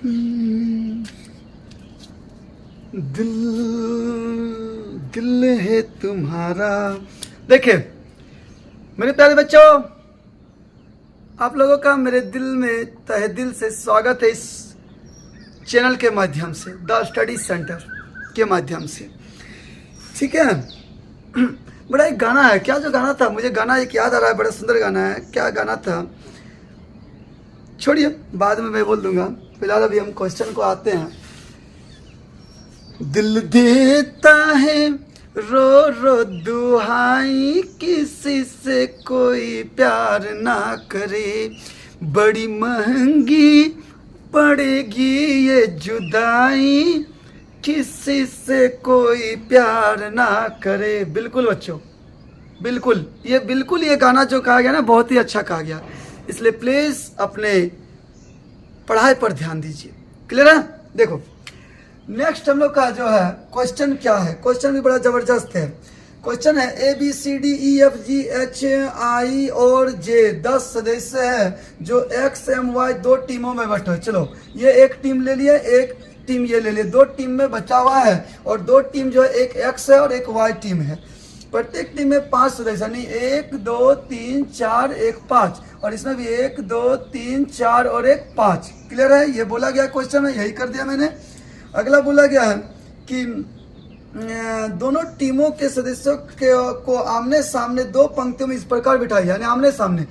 दिल दिल है तुम्हारा। देखिए मेरे प्यारे बच्चों, आप लोगों का मेरे दिल में तहे दिल से स्वागत है इस चैनल के माध्यम से, द स्टडी सेंटर के माध्यम से। ठीक है, बड़ा एक गाना है, क्या जो गाना था, मुझे गाना एक याद आ रहा है, बड़ा सुंदर गाना है। क्या गाना था छोड़िए, बाद में मैं बोल दूंगा, फिलहाल अभी हम क्वेश्चन को आते हैं। दिल देता है रो रो दुहाई, किसी से कोई प्यार ना करे, बड़ी महंगी पड़ेगी ये जुदाई, किसी से कोई प्यार ना करे। बिल्कुल बच्चों, बिल्कुल ये गाना जो कहा गया ना, बहुत ही अच्छा कहा गया, इसलिए प्लीज अपने पढ़ाई पर ध्यान दीजिए। क्लियर है? देखो नेक्स्ट हम लोग का जो है क्वेश्चन क्या है, क्वेश्चन भी बड़ा जबरदस्त है। क्वेश्चन है ABCDEFGHI और J 10 सदस्य है जो XMY दो टीमों में बटे। चलो ये एक टीम ले लिए, एक टीम ये ले लिए, दो टीम में बचा हुआ है, और दो टीम जो है एक X है और एक Y टीम है। प्रत्येक टीम में 5 सदस्य, यानी 1 2 3 4 1 5, और इसमें भी 1 2 3 4 और 1 5। क्लियर है? ये बोला गया क्वेश्चन में, यही कर दिया मैंने। अगला बोला गया है कि दोनों टीमों के सदस्यों को आमने सामने दो पंक्तियों में इस प्रकार बिठाई, यानी आमने सामने,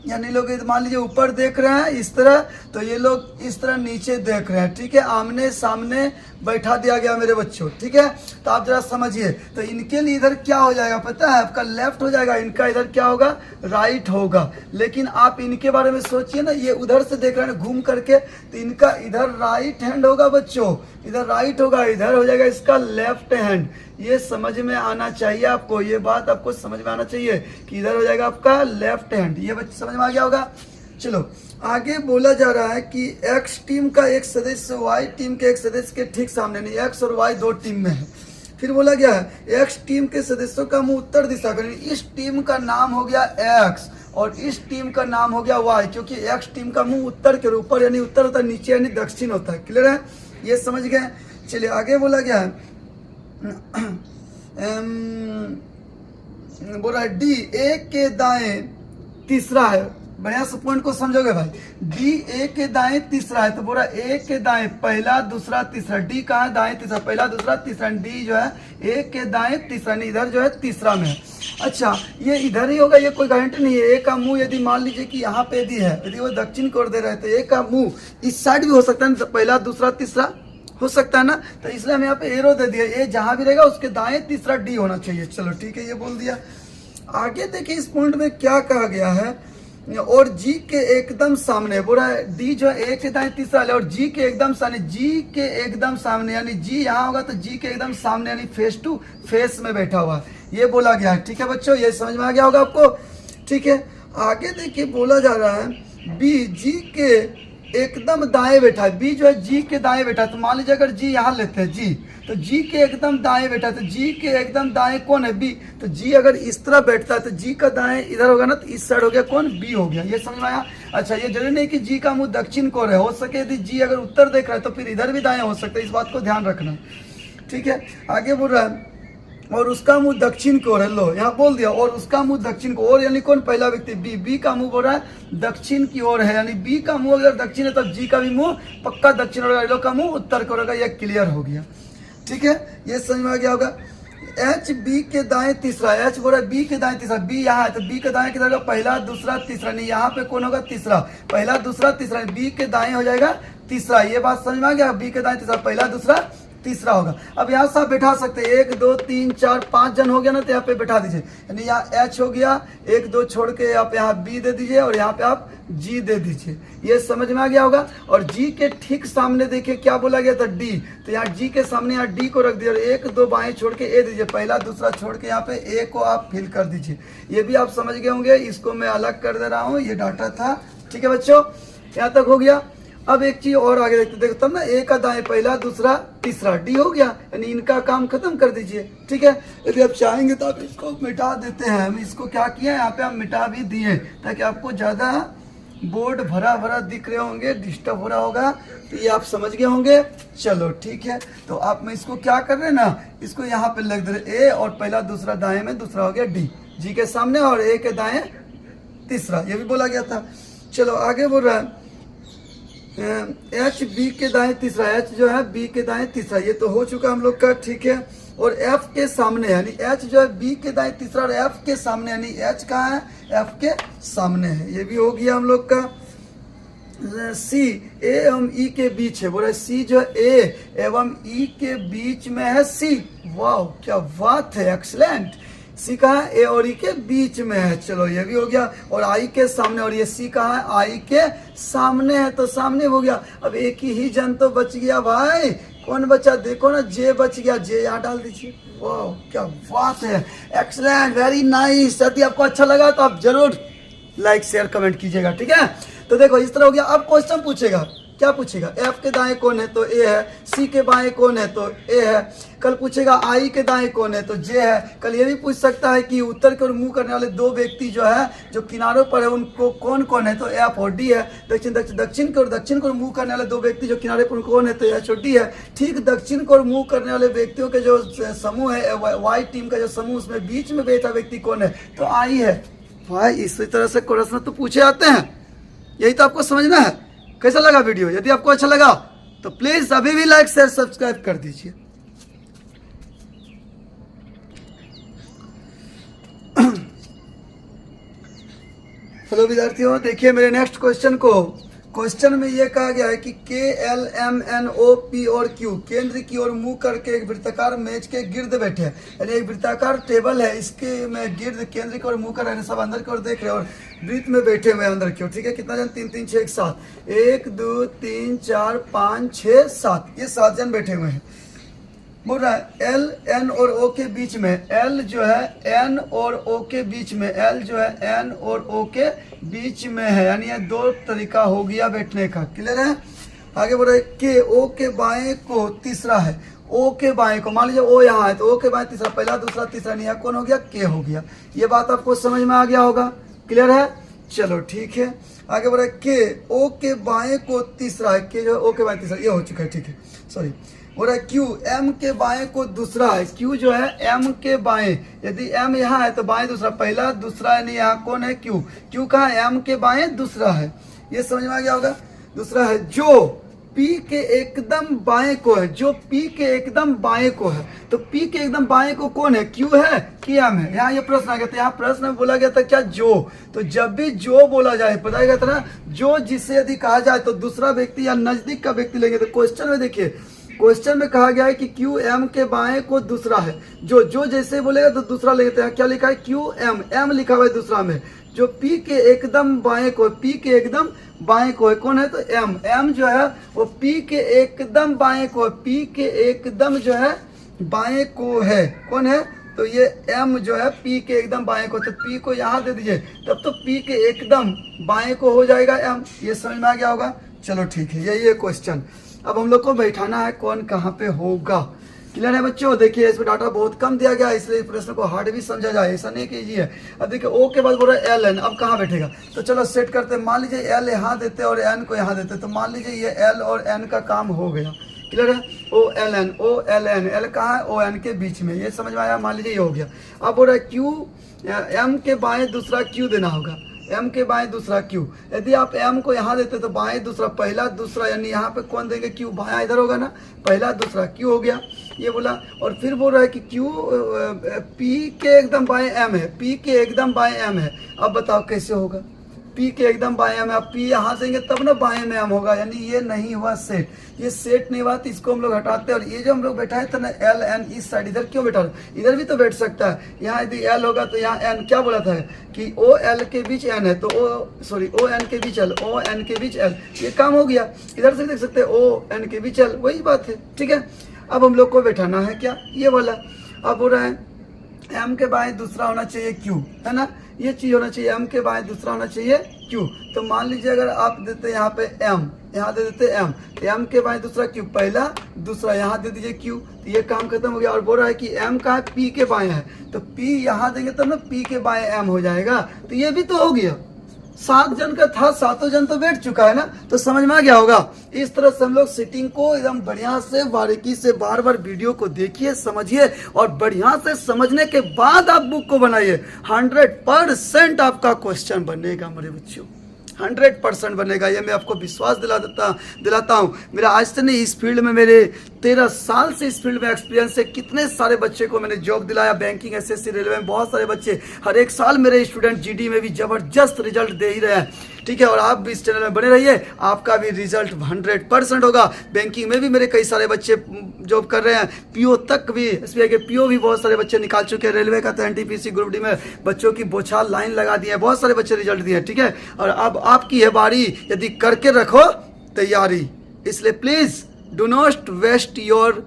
यानी लोग मान लीजिए ऊपर देख रहे हैं इस तरह, तो ये लोग इस तरह नीचे देख रहे हैं। ठीक है, आमने सामने बैठा दिया गया मेरे बच्चों। ठीक है, तो आप जरा समझिए, तो इनके लिए इधर क्या हो जाएगा पता है? आपका लेफ्ट हो जाएगा, इनका इधर क्या होगा? राइट होगा। लेकिन आप इनके बारे में सोचिए ना, ये उधर से देख रहे हैं घूम करके, तो इनका इधर राइट हैंड होगा बच्चों, इधर राइट होगा, इधर हो जाएगा इसका लेफ्ट हैंड। ये समझ में आना चाहिए आपको, ये बात आपको समझ में आना चाहिए कि इधर हो जाएगा आपका लेफ्ट हैंड। ये बच्चे समझ में आ गया होगा। चलो आगे बोला जा रहा है कि एक्स टीम का एक सदस्य वाई टीम के एक सदस्य के ठीक सामने, नहीं एक्स और वाई दो टीम में है। फिर बोला गया है एक्स टीम के सदस्यों का मुंह उत्तर दिशा का, इस टीम का नाम हो गया एक्स और इस टीम का नाम हो गया वाई, क्योंकि एक्स टीम का मुंह उत्तर के ऊपर यानी उत्तर होता है, नीचे यानी दक्षिण होता है। क्लियर है? ये समझ गए। चलिए आगे बोला गया है बोला डी ए के दाएं तीसरा है। बढ़िया से पॉइंट को समझोगे भाई। डी ए के दाएं तीसरा है, तो बोला ए के दाएं पहला दूसरा तीसरा, डी कहाँ है? दाएं तीसरा, पहला दूसरा तीसरा, डी जो है ए के दाएं तीसरा, नहीं इधर जो है तीसरा में है। अच्छा ये इधर ही होगा, ये कोई गारंटी नहीं है। ए का मुंह यदि मान लीजिए कि यहाँ पे यदि है, यदि वो दक्षिण की ओर दे रहे, तो ए का मुंह इस साइड भी हो सकता है, पहला दूसरा तीसरा हो सकता है ना, तो इसलिए हम यहाँ पे एरो दे दिया, ए जहां भी रहेगा उसके दाएं तीसरा डी होना चाहिए। चलो ठीक है, ये बोल दिया। आगे देखिए इस पॉइंट में क्या कहा गया है, और जी के एकदम सामने बोला डी जो है ए के दाएं तीसरा है, और जी के एकदम सामने, जी के एकदम सामने, यानी जी यहाँ होगा तो जी के एकदम सामने, यानी फेस टू फेस में बैठा हुआ, ये बोला गया है। ठीक है बच्चों, ये समझ में आ गया होगा आपको। ठीक है, आगे देखिए बोला जा रहा है बी जी के एकदम दाएं बैठा है, बी जो है जी के दाएं बैठा है, तो मान लीजिए अगर जी यहाँ लेते हैं जी, तो जी के एकदम दाएं बैठा है, तो जी के एकदम दाएं कौन है? बी। तो जी अगर इस तरह बैठता है तो जी का दाएं इधर होगा ना, तो इस साइड हो गया कौन? बी हो गया। ये समझ में आया? अच्छा ये जरूरी नहीं कि जी का मुंह दक्षिण को रहे, हो सके यदि जी अगर उत्तर देख रहा है तो फिर इधर भी दाएं हो सकता है, इस बात को ध्यान रखना। ठीक है, आगे बोल रहा है और उसका मुंह दक्षिण की ओर है। लो यहाँ बोल दिया और उसका मुंह दक्षिण को ओर, यानी कौन? पहला व्यक्ति बी। बी का मुंह बोल रहा है दक्षिण की ओर है, यानी बी का मुंह अगर दक्षिण है तब जी का भी मुंह पक्का दक्षिण होगा, लो का मुंह उत्तर को होगा। ये क्लियर हो गया। ठीक है, ये समझ में आ गया होगा। एच बी के दाएं तीसरा, एच बोल रहा है बी के दाएं तीसरा, बी यहाँ है तो बी के दाएं किधर होगा? पहला दूसरा तीसरा, नहीं यहाँ पे कौन होगा? तीसरा, पहला दूसरा तीसरा, बी के दाएं हो जाएगा तीसरा। ये बात समझ में आ गया? बी के दाएं तीसरा, पहला दूसरा तीसरा होगा। अब यहाँ से आप बैठा सकते हैं, 1 2 3 4 5 जन हो गया ना, तो यहाँ पे बैठा दीजिए, यानी यहाँ एच हो गया, 1 2 छोड़ के आप यहाँ बी दे दीजिए और यहाँ पे आप जी दे दीजिए। ये समझ में आ गया होगा। और जी के ठीक सामने देखिए क्या बोला गया था? डी, तो यहाँ जी के सामने यहाँ डी को रख दिया और 1 2 बाएं छोड़ के ए दीजिए, पहला दूसरा छोड़ के यहाँ पे ए को आप फिल कर दीजिए। ये भी आप समझ गए होंगे, इसको मैं अलग कर दे रहा हूँ, ये डाटा था। ठीक है बच्चों, यहाँ तक हो गया। अब एक चीज और आगे देखते, देखो तब ना ए का दाएं पहला दूसरा तीसरा, डी हो गया, यानी इनका काम खत्म कर दीजिए। ठीक है, यदि आप चाहेंगे तो आप इसको मिटा देते हैं। हम इसको क्या किया, यहाँ पे हम मिटा भी दिए ताकि आपको ज्यादा बोर्ड भरा भरा दिख रहे होंगे, डिस्टर्ब हो रहा होगा, तो ये आप समझ गए होंगे। चलो ठीक है, तो आप में इसको क्या कर रहे हैं ना, इसको यहाँ पे लग दे रहे, ए और पहला दूसरा दाएं में, दूसरा हो गया डी, जी के सामने और ए के दाएं तीसरा, ये भी बोला गया था। चलो आगे बोल रहा है एच बी के दाएं तीसरा, एच जो है बी के दाएं तीसरा, ये तो हो चुका हम लोग का, ठीक है। और एफ के सामने यानी एच जो है बी के दाएं तीसरा और एफ के सामने यानी एच कहाँ है, एफ के सामने है, ये भी हो गया हम लोग का। सी ए एवं ई के बीच है, बोला सी जो है ए एवं ई के बीच में है सी, वाह क्या बात है, एक्सलेंट। सी कहाँ है, ए और ई के बीच में है, चलो ये भी हो गया। और आई के सामने, और ये सी कहाँ है, आई के सामने है, तो सामने हो गया। अब एक ही जन तो बच गया भाई, कौन बचा देखो ना, जे बच गया, जे यहाँ डाल दीजिए, वाह क्या बात है, एक्सलेंट, वेरी नाइस। यदि आपको अच्छा लगा तो आप जरूर लाइक शेयर कमेंट कीजिएगा, ठीक है। तो देखो इस तरह हो गया। अब क्वेश्चन पूछेगा, क्या पूछेगा, एफ के दाएं कौन है तो ए है, सी के बाएं कौन है तो ए है। कल पूछेगा आई के दाएं कौन है तो जे है। कल ये भी पूछ सकता है कि उत्तर की ओर मुंह करने वाले दो व्यक्ति जो है, जो किनारों पर है, उनको कौन कौन है तो एफ और डी है। दक्षिण की ओर मुंह करने वाले दो व्यक्ति जो किनारे पर कौन है तो एच और डी है। ठीक दक्षिण की ओर मुंह करने वाले व्यक्तियों के जो समूह है, वाई टीम का जो समूह, उसमें बीच में बैठा व्यक्ति कौन है तो आई है। भाई इसी तरह से क्वेश्चन तो पूछे आते हैं, यही तो आपको समझना है। कैसा लगा वीडियो, यदि आपको अच्छा लगा तो प्लीज अभी भी लाइक शेयर सब्सक्राइब कर दीजिए। हेलो विद्यार्थियों, देखिए मेरे नेक्स्ट क्वेश्चन को। क्वेश्चन में यह कहा गया है कि K L M N O P और क्यू केंद्र की ओर मुंह करके एक वृत्ताकार मेज के गिर्द बैठे हैं, यानी एक वृत्ताकार टेबल है, इसके में गिर्द केंद्र की ओर मुंह कर रहे हैं, सब अंदर की ओर देख रहे हैं और वृत्त में बैठे हुए अंदर की ओर, ठीक है। कितना जन, 3 3 6 7, 1 2 3 4 5 6 7, ये 7 जन बैठे हुए हैं। बोल रहा है एल एन और ओ के बीच में, एल जो है एन और ओ के बीच में, एल जो है एन और ओ के बीच में है, यानी ये दो तरीका हो गया बैठने का, क्लियर है। आगे बोल रहा है के ओ के बाएं को तीसरा है, ओ के बाएं को, मान लीजिए ओ यहाँ है तो ओ के बाएं तीसरा, पहला दूसरा तीसरा नहीं है, कौन हो गया, के हो गया। ये बात आपको समझ में आ गया होगा, क्लियर है। चलो ठीक है, आगे बोल रहा है के ओ के बाएं को तीसरा है, के जो ओ के बाएं तीसरा, ये हो चुका है, ठीक है, सॉरी। बोल रहा है क्यू एम के बाएं को दूसरा है, क्यू जो है एम के बाएं, यदि एम यहाँ है तो बाएं दूसरा, पहला दूसरा यानी यहाँ कौन है, क्यू, क्यू कहाँ है, एम के बाएं दूसरा है, ये समझ में आ गया होगा। दूसरा है जो पी के एकदम बाएं को है, जो पी के एकदम बाएं को है, तो पी के एकदम बाएं को कौन है, क्यू है कि एम है। यहाँ ये प्रश्न आ गया था, यहाँ प्रश्न में बोला गया था क्या, जो, तो जब भी जो बोला जाए, बताया गया था ना, जो जिससे यदि कहा जाए तो दूसरा व्यक्ति या नजदीक का व्यक्ति लेंगे। तो क्वेश्चन में देखिए, क्वेश्चन में कहा गया है कि क्यू एम के बाएं को दूसरा है, जो जैसे बोलेगा तो दूसरा लेते हैं, क्या लिखा है, क्यू एम, एम लिखा हुआ है दूसरा में, जो पी के एकदम बाएं को, पी के एकदम बाएं को है, कौन है तो एम, एम जो है वो पी के एकदम बाएं को, पी के एकदम जो है बाएं को है, कौन है तो ये एम जो है पी के एकदम बाएं को, तो पी को यहाँ दे दीजिए, तब तो पी के एकदम बाएं को हो जाएगा एम। ये समझ में आ गया होगा। चलो ठीक है, यही है क्वेश्चन। अब हम लोग को बैठाना है कौन कहाँ पे होगा, क्लियर है बच्चों। देखिए इसमें डाटा बहुत कम दिया गया है, इसलिए इस प्रश्न को हार्ड भी समझा जाए, ऐसा नहीं कीजिए। अब देखिए ओ के बाद बोल रहा है एल एन, अब कहाँ बैठेगा, तो चलो सेट करते हैं। मान लीजिए एल यहाँ देते और एन को यहाँ देते, तो मान लीजिए ये एल और एन का काम हो गया, क्लियर है। O L N, O L N, L कहाँ है, ओ एन के बीच में, ये समझ में आया। मान लीजिए ये हो गया। अब बोल रहा है क्यू एम के बाएं दूसरा क्यू देना होगा, एम के बाएं दूसरा क्यू। यदि आप एम को यहाँ देते तो बाएं दूसरा, पहला दूसरा, यानी यहाँ पे कौन देंगे, क्यू, बायां इधर होगा ना, पहला दूसरा क्यू हो गया, ये बोला। और फिर बोल रहा है कि क्यू पी के एकदम बाएं एम है, पी के एकदम बाएं एम है। अब बताओ कैसे होगा, पी के एकदम बाएं एम है, आप पी यहाँ देंगे तब ना बाएं में एम होगा, यानी ये नहीं हुआ सेट, ये सेट नहीं हुआ, तो इसको हम लोग हटाते हैं। और ये जो हम लोग बैठाए थे ना एल एन, इस साइड इधर क्यों बैठा, इधर भी तो बैठ सकता है। यहाँ यदि एल होगा तो यहाँ एन, क्या बोला था कि ओ एल के बीच एन है, तो ओ एन के बीच एल, ओ एन के बीच एल, ये काम हो गया। इधर से देख सकते हैं ओ एन के बीच एल, वही बात है, ठीक है। अब हम लोग को बैठाना है क्या, ये वाला। अब हो रहा है एम के बाएं दूसरा होना चाहिए क्यू, है ना, ये चीज होना चाहिए, एम के बाएं दूसरा होना चाहिए क्यू। तो मान लीजिए अगर आप देते यहाँ पे एम, यहाँ दे देते एम, तो एम के बाएं दूसरा क्यू, पहला दूसरा यहाँ दे दीजिए क्यू, तो ये काम खत्म हो गया। और बोल रहा है कि एम का है, पी के बाएं है, तो पी यहाँ देंगे तब ना पी के बाएं एम हो जाएगा, तो ये भी तो हो गया, 7 जन का था, 7 जन तो बैठ चुका है ना, तो समझ में आ गया होगा। इस तरह से हम लोग सिटिंग को एकदम बढ़िया से बारीकी से बार बार वीडियो को देखिए, समझिए और बढ़िया से समझने के बाद आप बुक को बनाइए। 100% आपका क्वेश्चन बनेगा मेरे बच्चों, 100% बनेगा, ये मैं आपको विश्वास दिलाता हूँ। मेरा आज से नहीं, इस फील्ड में मेरे 13 साल से इस फील्ड में एक्सपीरियंस है। कितने सारे बच्चे को मैंने जॉब दिलाया, बैंकिंग, एसएससी, रेलवे में बहुत सारे बच्चे, हर एक साल मेरे स्टूडेंट जीडी में भी जबरदस्त रिजल्ट दे ही रहे हैं। ठीक है, और आप भी इस चैनल में बने रहिए, आपका भी रिजल्ट 100% होगा। बैंकिंग में भी मेरे कई सारे बच्चे जॉब कर रहे हैं, पीओ तक भी, एसबीआई के पीओ भी बहुत सारे बच्चे निकाल चुके हैं। रेलवे का तो एनटीपीसी ग्रुप डी में बच्चों की बौछार लाइन लगा दी है, बहुत सारे बच्चे रिजल्ट दिए हैं। ठीक है, और अब आपकी है बारी, यदि करके रखो तैयारी। इसलिए please do not waste your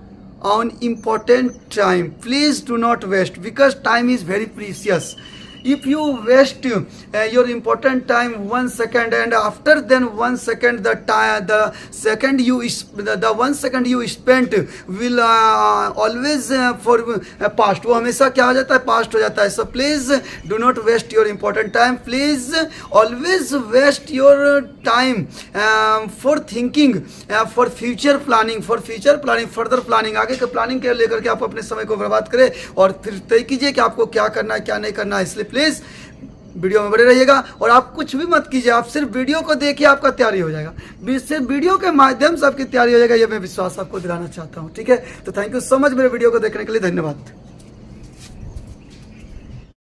on important time. Please do not waste, because time is very precious. If you waste your important time 1 second, and after then 1 second the 1 second you spent will always for past, वो हमेशा क्या हो जाता है, past हो जाता है। So please do not waste your important time. Please always waste your time for thinking, for future planning, further planning, आगे का प्लानिंग के लेकर के आप अपने समय को बर्बाद करें और फिर तय कीजिए कि आपको क्या करना है क्या नहीं करना है। इसलिए प्लीज वीडियो में बने रहिएगा और आप कुछ भी मत कीजिए, आप सिर्फ वीडियो को देखिए, आपका तैयारी हो जाएगा। सिर्फ वीडियो के माध्यम से आपकी तैयारी हो जाएगा, ये मैं विश्वास आपको दिलाना चाहता हूँ। ठीक है, तो थैंक यू सो मच मेरे वीडियो को देखने के लिए, धन्यवाद।